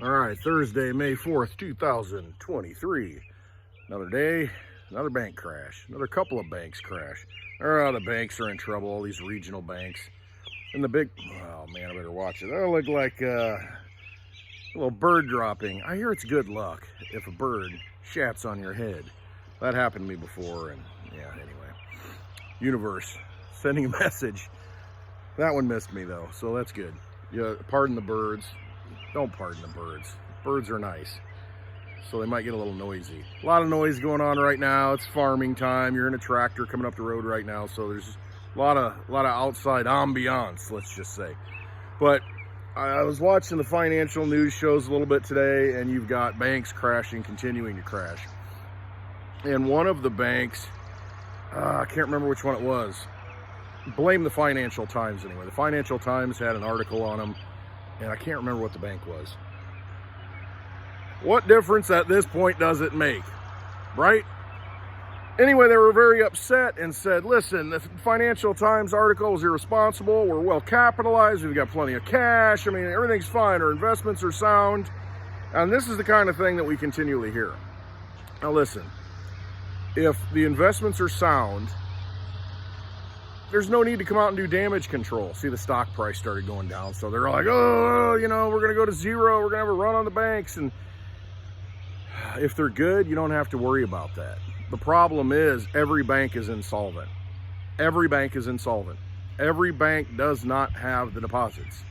All right, Thursday, May 4th, 2023. Another day, another bank crash. Another couple of banks crash. Oh, the banks are in trouble, all these regional banks. And the big, oh man, I better watch it. They look like a little bird dropping. I hear it's good luck if a bird shats on your head. That happened to me before, and yeah, anyway. Universe, sending a message. That one missed me though, so that's good. Yeah, pardon the birds. Don't pardon the birds. Birds are nice, so they might get a little noisy. A lot of noise going on right now. It's farming time. You're in a tractor coming up the road right now, so there's a lot of outside ambiance, let's just say. But I was watching the financial news shows a little bit today, and you've got banks crashing, continuing to crash. And one of the banks, I can't remember which one it was. Blame the Financial Times anyway. The Financial Times had an article on them, and I can't remember what the bank was. What difference at this point does it make, right? Anyway, they were very upset and said, listen, the Financial Times article is irresponsible. We're well capitalized. We've got plenty of cash. I mean, everything's fine. Our investments are sound. And this is the kind of thing that we continually hear. Now listen, if the investments are sound, there's no need to come out and do damage control. See, the stock price started going down. So they're like, oh, you know, we're going to go to zero. We're going to have a run on the banks. And if they're good, you don't have to worry about that. The problem is every bank is insolvent. Every bank is insolvent. Every bank does not have the deposits.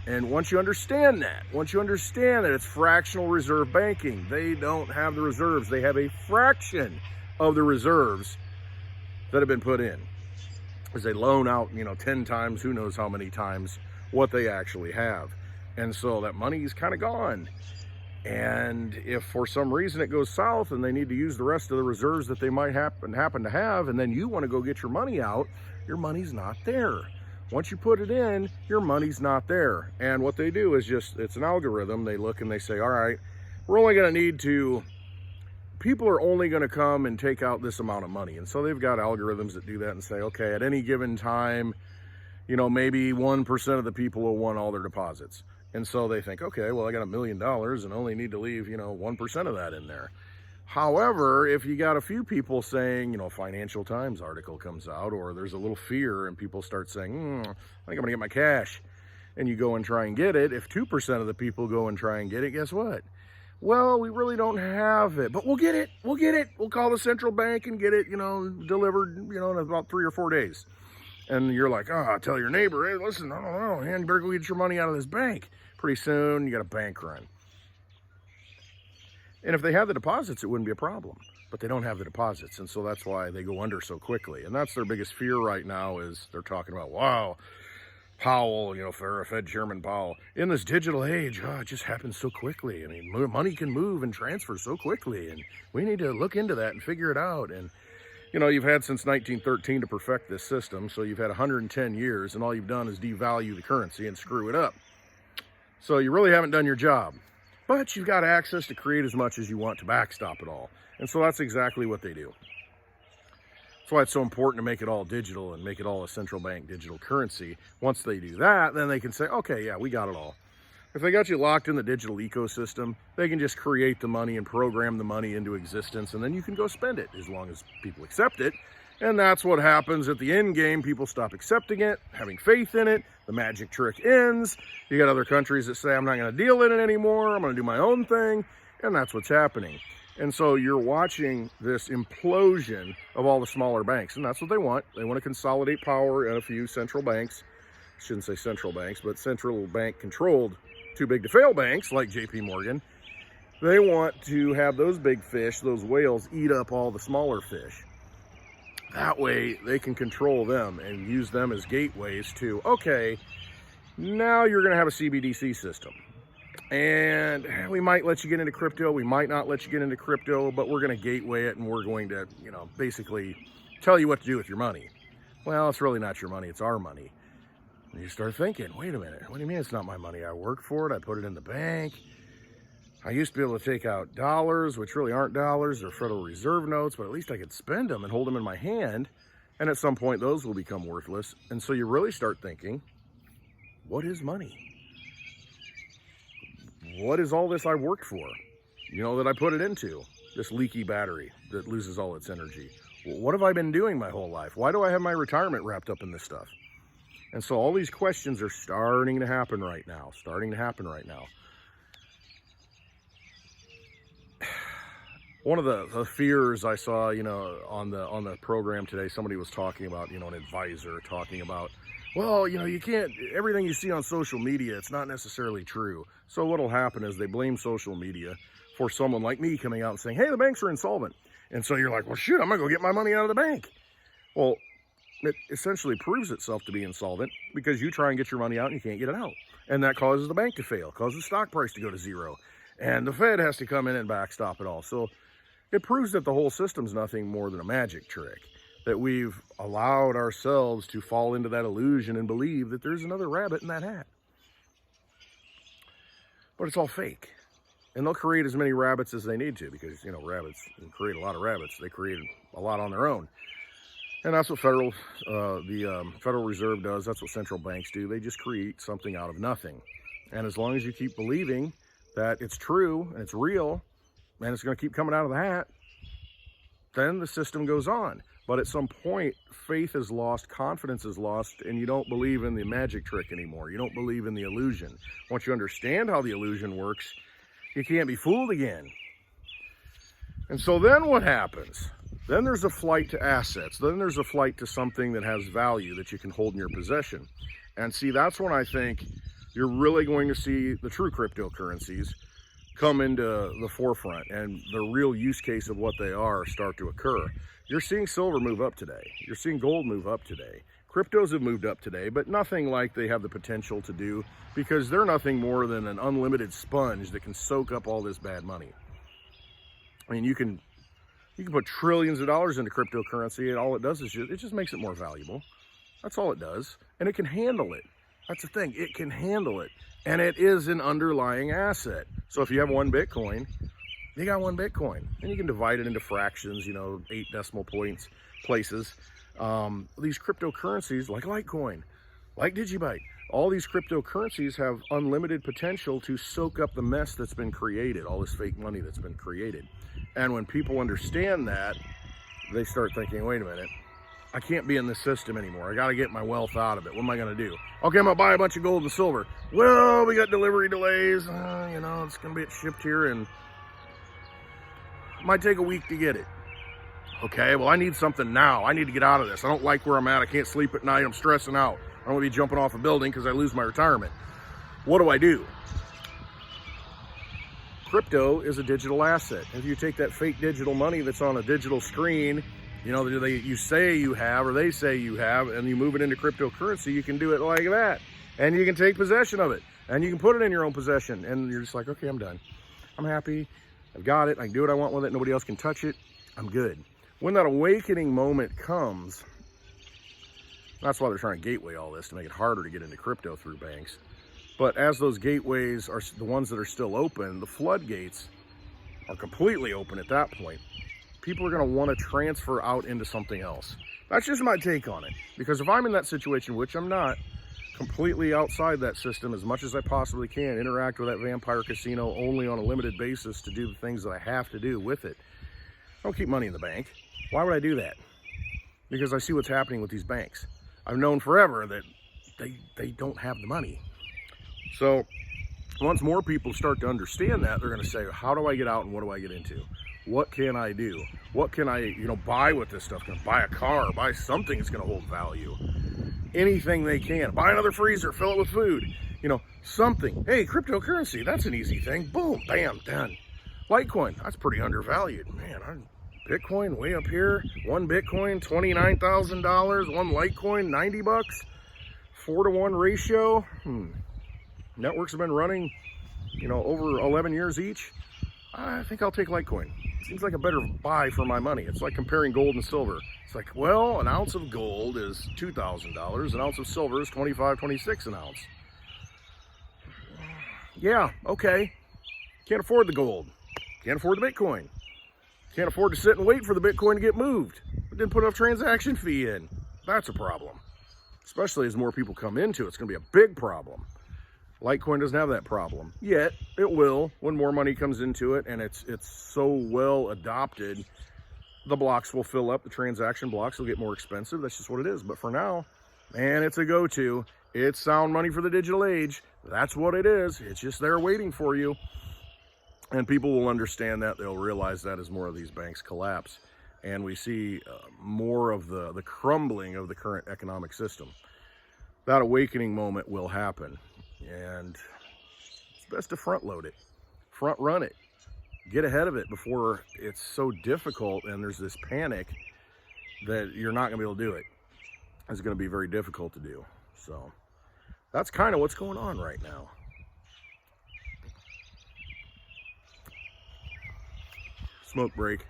And once you understand that it's fractional reserve banking, they don't have the reserves. They have a fraction of the reserves that have been put in. As they loan out, 10 times, who knows how many times, what they actually have. And so that money is kind of gone. And if for some reason it goes south and they need to use the rest of the reserves that they might happen to have, and then you want to go get your money out, your money's not there. Once you put it in, your money's not there. And what they do is it's an algorithm. They look and they say, all right, we're only going to need to, people are only going to come and take out this amount of money. And so they've got algorithms that do that and say, okay, at any given time, maybe 1% of the people will want all their deposits. And so they think, okay, well, I got $1 million and only need to leave, 1% of that in there. However, if you got a few people saying, Financial Times article comes out, or there's a little fear and people start saying, I think I'm going to get my cash, and you go and try and get it. If 2% of the people go and try and get it, guess what? Well, we really don't have it, but we'll get it. We'll get it. We'll call the central bank and get it, delivered, in about 3 or 4 days. And you're like, tell your neighbor, hey, listen, I don't know, man, you better go get your money out of this bank. Pretty soon, you got a bank run. And if they had the deposits, it wouldn't be a problem. But they don't have the deposits, and so that's why they go under so quickly. And that's their biggest fear right now is they're talking about, wow, Powell, Fed Chairman Powell, in this digital age, it just happens so quickly. I mean, money can move and transfer so quickly, and we need to look into that and figure it out. And, you've had since 1913 to perfect this system, so you've had 110 years, and all you've done is devalue the currency and screw it up. So you really haven't done your job. But you've got access to create as much as you want to backstop it all. And so that's exactly what they do. That's why it's so important to make it all digital and make it all a central bank digital currency. Once they do that, then they can say, okay, yeah, we got it all. If they got you locked in the digital ecosystem, they can just create the money and program the money into existence, and then you can go spend it as long as people accept it. And that's what happens at the end game. People stop accepting it, having faith in it. The magic trick ends. You got other countries that say, I'm not going to deal in it anymore. I'm going to do my own thing. And that's what's happening. And so you're watching this implosion of all the smaller banks. And that's what they want. They want to consolidate power in a few central banks. I shouldn't say central banks, but central bank controlled too big to fail banks like JP Morgan. They want to have those big fish, those whales, eat up all the smaller fish. That way they can control them and use them as gateways to, okay, now you're going to have a CBDC system. And we might let you get into crypto. We might not let you get into crypto, but we're going to gateway it and we're going to, basically tell you what to do with your money. Well, it's really not your money. It's our money. And you start thinking, wait a minute. What do you mean it's not my money? I worked for it. I put it in the bank. I used to be able to take out dollars, which really aren't dollars. They're Federal Reserve notes, but at least I could spend them and hold them in my hand. And at some point, those will become worthless. And so you really start thinking, what is money? what is all this I worked for? You know, that I put it into, this leaky battery that loses all its energy. What have I been doing my whole life? Why do I have my retirement wrapped up in this stuff? And so all these questions are starting to happen right now, One of the fears I saw, you know, on the program today, somebody was talking about, you know, an advisor talking about, well, you know, you can't, everything you see on social media, it's not necessarily true. So what'll happen is they blame social media for someone like me coming out and saying, hey, the banks are insolvent. And so you're like, well, shoot, I'm gonna go get my money out of the bank. Well, it essentially proves itself to be insolvent because you try and get your money out and you can't get it out. And that causes the bank to fail, causes the stock price to go to zero. And the Fed has to come in and backstop it all. So it proves that the whole system's nothing more than a magic trick, that we've allowed ourselves to fall into that illusion and believe that there's another rabbit in that hat. But it's all fake. And they'll create as many rabbits as they need to because, you know, rabbits can create a lot of rabbits. They create a lot on their own. And that's what the Federal Reserve does. That's what central banks do. They just create something out of nothing. And as long as you keep believing that it's true and it's real and it's going to keep coming out of the hat, then the system goes on. But at some point, faith is lost, confidence is lost, and you don't believe in the magic trick anymore. You don't believe in the illusion. Once you understand how the illusion works, you can't be fooled again. And so then what happens? Then there's a flight to assets. Then there's a flight to something that has value that you can hold in your possession. And see, that's when I think you're really going to see the true cryptocurrencies come into the forefront and the real use case of what they are start to occur. You're seeing silver move up today. You're seeing gold move up today. Cryptos have moved up today, but nothing like they have the potential to do because they're nothing more than an unlimited sponge that can soak up all this bad money. I mean, you can put trillions of dollars into cryptocurrency and all it does is it just makes it more valuable. That's all it does. And it can handle it. That's the thing. It can handle it. And it is an underlying asset. So if you have one Bitcoin, you got one Bitcoin. And you can divide it into fractions, you know, 8 decimal points, places. These cryptocurrencies like Litecoin, like DigiByte, all these cryptocurrencies have unlimited potential to soak up the mess that's been created, all this fake money that's been created. And when people understand that, they start thinking, wait a minute, I can't be in this system anymore. I got to get my wealth out of it. What am I going to do? Okay, I'm going to buy a bunch of gold and silver. Well, we got delivery delays. You know, it's going to be shipped here and it might take a week to get it. Okay, well, I need something now. I need to get out of this. I don't like where I'm at. I can't sleep at night. I'm stressing out. I don't want to be jumping off a building because I lose my retirement. What do? Crypto is a digital asset. If you take that fake digital money that's on a digital screen, you know, you say you have or they say you have, and you move it into cryptocurrency, you can do it like that. And you can take possession of it. And you can put it in your own possession. And you're just like, okay, I'm done. I'm happy. I've got it. I can do what I want with it. Nobody else can touch it. I'm good. When that awakening moment comes, that's why they're trying to gateway all this, to make it harder to get into crypto through banks. But as those gateways are the ones that are still open, the floodgates are completely open at that point. People are going to want to transfer out into something else. That's just my take on it. Because if I'm in that situation, which I'm not, completely outside that system as much as I possibly can, interact with that vampire casino only on a limited basis to do the things that I have to do with it. I don't keep money in the bank. Why would I do that? Because I see what's happening with these banks. I've known forever that they don't have the money. So once more people start to understand that, they're going to say, how do I get out and what do I get into? What can I do? What can I, buy with this stuff? Can I buy a car, buy something that's going to hold value? Anything they can. Buy another freezer, fill it with food. Something. Hey, cryptocurrency, that's an easy thing. Boom, bam, done. Litecoin, that's pretty undervalued. Man, Bitcoin way up here. One Bitcoin, $29,000. One Litecoin, $90. 4-to-1 ratio. Networks have been running, over 11 years each. I think I'll take Litecoin. Seems like a better buy for my money. It's like comparing gold and silver. It's like, well, an ounce of gold is $2,000. An ounce of silver is $25.26 an ounce. Yeah, okay. Can't afford the gold. Can't afford the Bitcoin. Can't afford to sit and wait for the Bitcoin to get moved. But didn't put enough transaction fee in. That's a problem. Especially as more people come into it, it's going to be a big problem. Litecoin doesn't have that problem yet. It will when more money comes into it, and it's so well adopted. The blocks will fill up. The transaction blocks will get more expensive. That's just what it is. But for now, man, it's a go-to. It's sound money for the digital age. That's what it is. It's just there waiting for you. And people will understand that. They'll realize that as more of these banks collapse. And we see more of the crumbling of the current economic system. That awakening moment will happen. And it's best to front load it. Front run it. Get ahead of it before it's so difficult and there's this panic that you're not going to be able to do it. It's going to be very difficult to do. So that's kind of what's going on right now. Smoke break.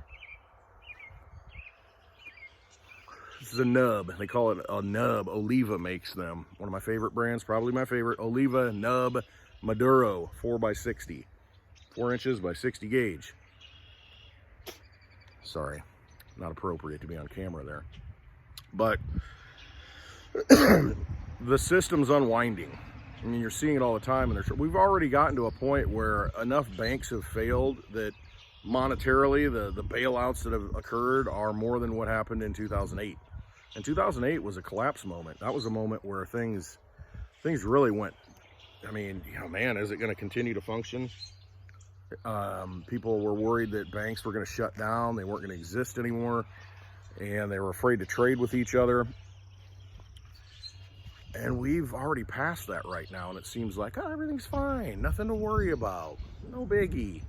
This is a nub. They call it a nub. Olliv makes them. One of my favorite brands, probably my favorite. Olliv Nub Maduro 4x60. 4 inches by 60 gauge. Sorry, not appropriate to be on camera there. But the system's unwinding. I mean, you're seeing it all the time. And we've already gotten to a point where enough banks have failed that monetarily, the bailouts that have occurred are more than what happened in 2008. And 2008 was a collapse moment. That was a moment where things really went, I mean, man, is it going to continue to function? People were worried that banks were going to shut down. They weren't going to exist anymore. And they were afraid to trade with each other. And we've already passed that right now. And it seems like, oh, everything's fine. Nothing to worry about. No biggie.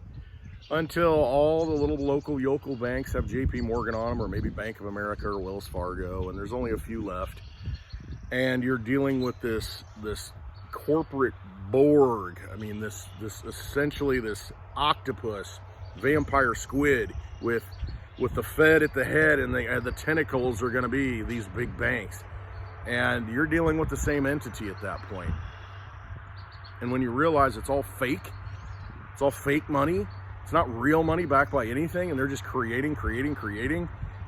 Until all the little local yokel banks have JP Morgan on them, or maybe Bank of America or Wells Fargo. And there's only a few left. And you're dealing with this corporate Borg. I mean, this essentially this octopus, vampire squid with the Fed at the head, and the tentacles are going to be these big banks. And you're dealing with the same entity at that point. And when you realize it's all fake money, it's not real money backed by anything, and they're just creating.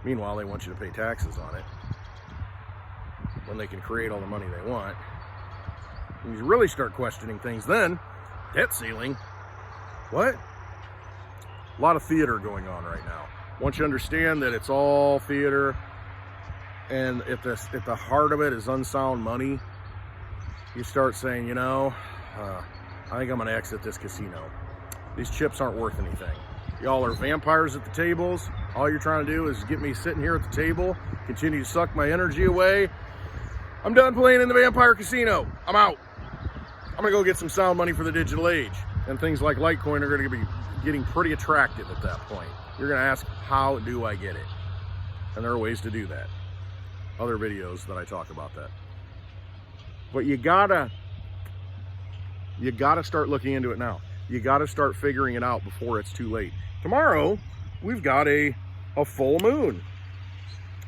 Meanwhile, they want you to pay taxes on it when they can create all the money they want. And you really start questioning things then. Debt ceiling. What? A lot of theater going on right now. Once you understand that it's all theater, and at the heart of it is unsound money, you start saying, I think I'm going to exit this casino. These chips aren't worth anything. Y'all are vampires at the tables. All you're trying to do is get me sitting here at the table, continue to suck my energy away. I'm done playing in the vampire casino. I'm out. I'm going to go get some sound money for the digital age. And things like Litecoin are going to be getting pretty attractive at that point. You're going to ask, how do I get it? And there are ways to do that. Other videos that I talk about that. But you gotta start looking into it now. You gotta start figuring it out before it's too late. Tomorrow, we've got a full moon.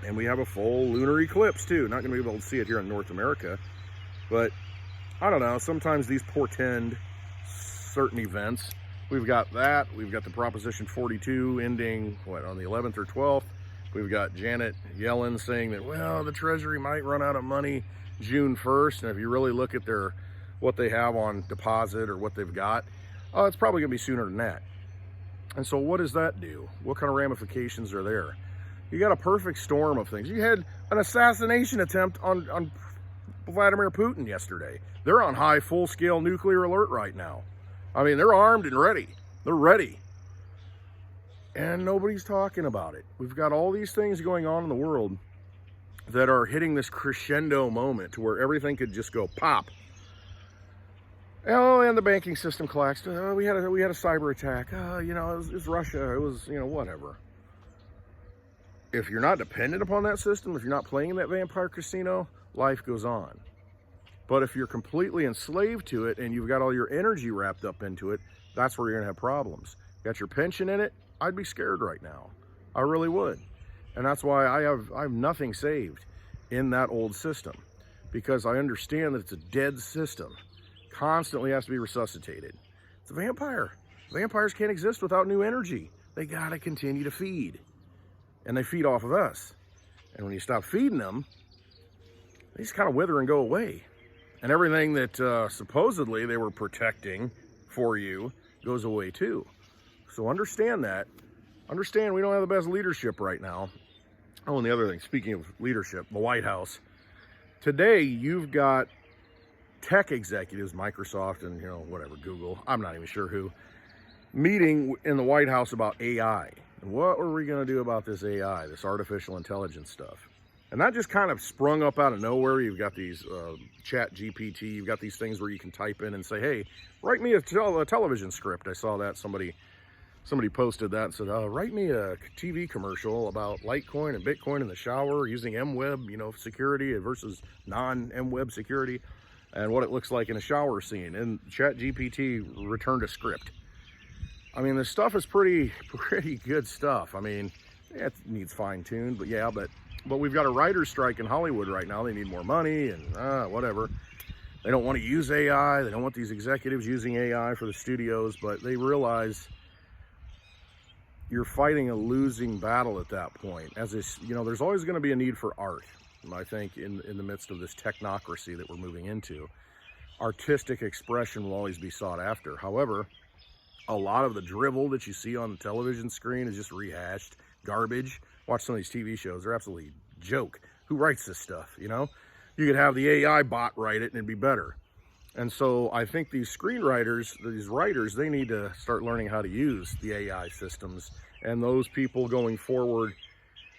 And we have a full lunar eclipse too. Not going to be able to see it here in North America. But I don't know, sometimes these portend certain events. We've got that. We've got the Proposition 42 ending, on the 11th or 12th. We've got Janet Yellen saying that, well, the Treasury might run out of money June 1st. And if you really look at what they have on deposit or what they've got, it's probably going to be sooner than that. And so what does that do? What kind of ramifications are there? You got a perfect storm of things. You had an assassination attempt on Vladimir Putin yesterday. They're on high, full-scale nuclear alert right now. I mean, they're armed and ready. They're ready. And nobody's talking about it. We've got all these things going on in the world that are hitting this crescendo moment to where everything could just go pop. Oh, and the banking system collapsed. We had a cyber attack. It was Russia. It was, whatever. If you're not dependent upon that system, if you're not playing in that vampire casino, life goes on. But if you're completely enslaved to it and you've got all your energy wrapped up into it, that's where you're going to have problems. Got your pension in it? I'd be scared right now. I really would. And that's why I have nothing saved in that old system, because I understand that it's a dead system. Constantly has to be resuscitated. It's a vampire. Vampires can't exist without new energy. They got to continue to feed. And they feed off of us. And when you stop feeding them, they just kind of wither and go away. And everything that supposedly they were protecting for you goes away too. So understand that. Understand we don't have the best leadership right now. Oh, and the other thing, speaking of leadership, the White House. Today, you've got tech executives, Microsoft and, whatever, Google, I'm not even sure who, meeting in the White House about AI. And what are we going to do about this AI, this artificial intelligence stuff? And that just kind of sprung up out of nowhere. You've got these chat GPT, you've got these things where you can type in and say, hey, write me a television script. I saw that somebody posted that and said, write me a TV commercial about Litecoin and Bitcoin in the shower using MWeb, security versus non-MWeb security and what it looks like in a shower scene. And ChatGPT returned a script. I mean, this stuff is pretty good stuff. I mean, it needs fine-tuned, but we've got a writer's strike in Hollywood right now. They need more money and whatever. They don't want to use AI. They don't want these executives using AI for the studios, but they realize you're fighting a losing battle at that point. As this, there's always going to be a need for art. I think in the midst of this technocracy that we're moving into, artistic expression will always be sought after. However, a lot of the drivel that you see on the television screen is just rehashed garbage. Watch some of these TV shows; they're absolutely joke. Who writes this stuff? You could have the AI bot write it and it'd be better. And so I think these screenwriters, these writers, they need to start learning how to use the AI systems. And those people going forward,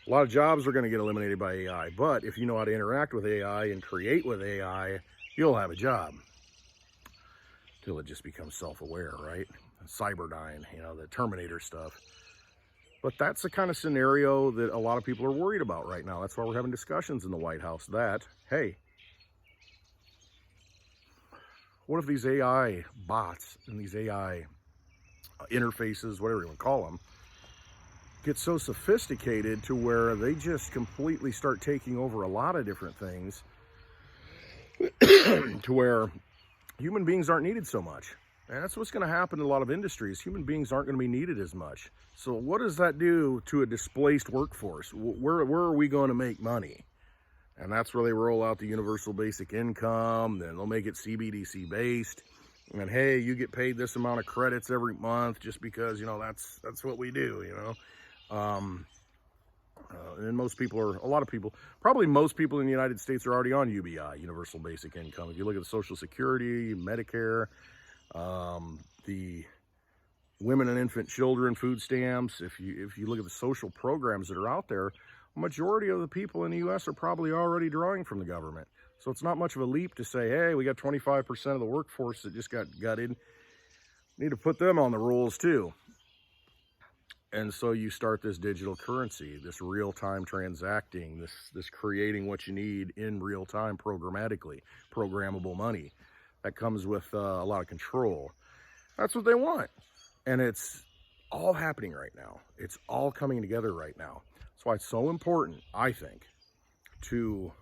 a lot of jobs are going to get eliminated by AI. But if you know how to interact with AI and create with AI, you'll have a job. Till it just becomes self-aware, right? Cyberdyne, the Terminator stuff. But that's the kind of scenario that a lot of people are worried about right now. That's why we're having discussions in the White House that, hey, what if these AI bots and these AI interfaces, whatever you want to call them, get so sophisticated to where they just completely start taking over a lot of different things to where human beings aren't needed so much. And that's what's going to happen in a lot of industries. Human beings aren't going to be needed as much. So what does that do to a displaced workforce? Where are we going to make money? And that's where they roll out the universal basic income. Then they'll make it CBDC based. And hey, you get paid this amount of credits every month just because, that's what we do, and a lot of people, probably most people in the United States are already on UBI, universal basic income. If you look at the Social Security, Medicare, the women and infant children food stamps, if you look at the social programs that are out there, a majority of the people in the U.S. are probably already drawing from the government. So it's not much of a leap to say, hey, we got 25% of the workforce that just got gutted. Need to put them on the rolls too. And so you start this digital currency, this real-time transacting, this creating what you need in real time programmatically, programmable money. That comes with a lot of control. That's what they want. And it's all happening right now. It's all coming together right now. That's why it's so important, I think, to,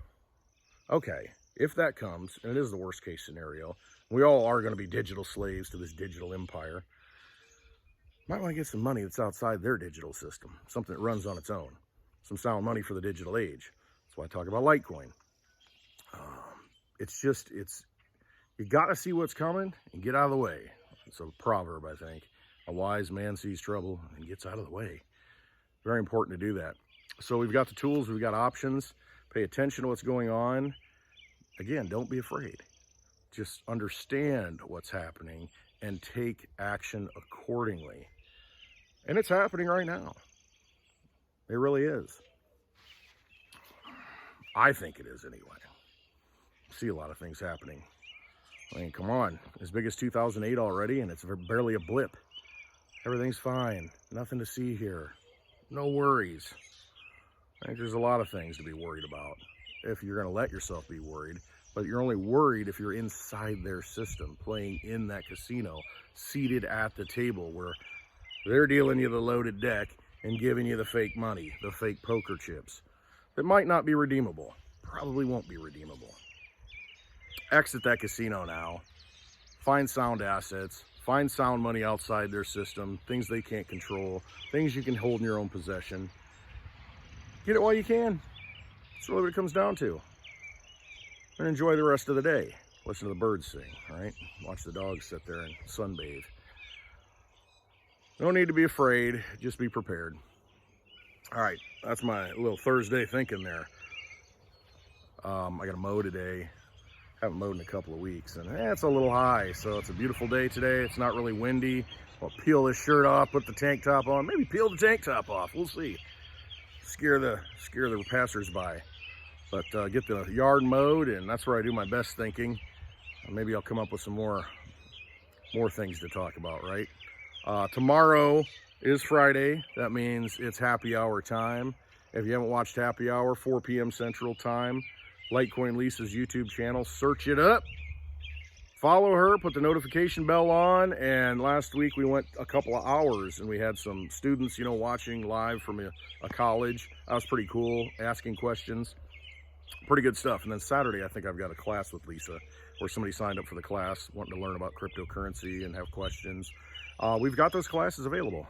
okay, if that comes, and it is the worst case scenario, we all are going to be digital slaves to this digital empire. Might want to get some money that's outside their digital system, something that runs on its own, some sound money for the digital age. That's why I talk about Litecoin. You got to see what's coming and get out of the way. It's a proverb, I think. A wise man sees trouble and gets out of the way. Very important to do that. So we've got the tools, we've got options. Pay attention to what's going on. Again, don't be afraid. Just understand what's happening and take action accordingly. And it's happening right now. It really is. I think it is anyway. See a lot of things happening. I mean, come on. As big as 2008 already, and it's barely a blip. Everything's fine. Nothing to see here. No worries. I think there's a lot of things to be worried about if you're going to let yourself be worried. But you're only worried if you're inside their system, playing in that casino, seated at the table where they're dealing you the loaded deck and giving you the fake money, the fake poker chips that might not be redeemable, probably won't be redeemable. Exit that casino now. Find sound assets. Find sound money outside their system, things they can't control, things you can hold in your own possession. Get it while you can. That's really what it comes down to. And enjoy the rest of the day. listen to the birds sing, right? Watch the dogs sit there and sunbathe. No need to be afraid, just be prepared. All right, that's my little Thursday thinking there. I got to mow today. Haven't mowed in a couple of weeks, and it's a little high, so it's a beautiful day today. It's not really windy. I'll peel this shirt off, put the tank top on, maybe peel the tank top off. We'll see. Scare the passersby. But get the yard mowed, and that's where I do my best thinking. Maybe I'll come up with some more things to talk about, right? Tomorrow is Friday. That means it's happy hour time. If you haven't watched happy hour, 4 p.m. Central Time, Litecoin Lisa's YouTube channel, search it up. Follow her, put the notification bell on, and last week we went a couple of hours and we had some students, watching live from a college. That was pretty cool, asking questions. Pretty good stuff. And then Saturday, I think I've got a class with Lisa where somebody signed up for the class, wanting to learn about cryptocurrency and have questions. We've got those classes available.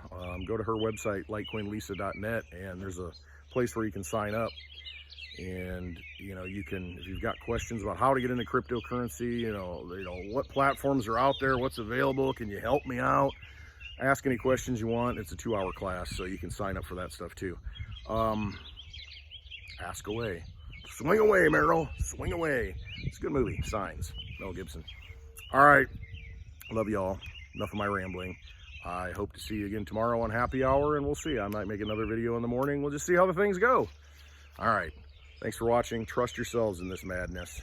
Go to her website, litecoinlisa.net, and there's a place where you can sign up. And you can, if you've got questions about how to get into cryptocurrency, what platforms are out there, what's available, can you help me out? Ask any questions you want. It's a 2-hour class, so you can sign up for that stuff too. Ask away. Swing away, Meryl. Swing away. It's a good movie. Signs. Mel Gibson. All right. Love y'all. Enough of my rambling. I hope to see you again tomorrow on happy hour, and we'll see. I might make another video in the morning. We'll just see how the things go. All right. Thanks for watching. Trust yourselves in this madness.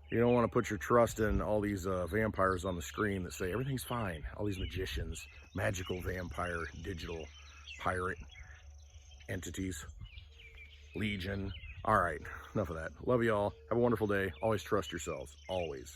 You don't want to put your trust in all these vampires on the screen that say everything's fine. All these magicians, magical vampire, digital pirate entities, legion. All right, enough of that. Love you all. Have a wonderful day. Always trust yourselves. Always.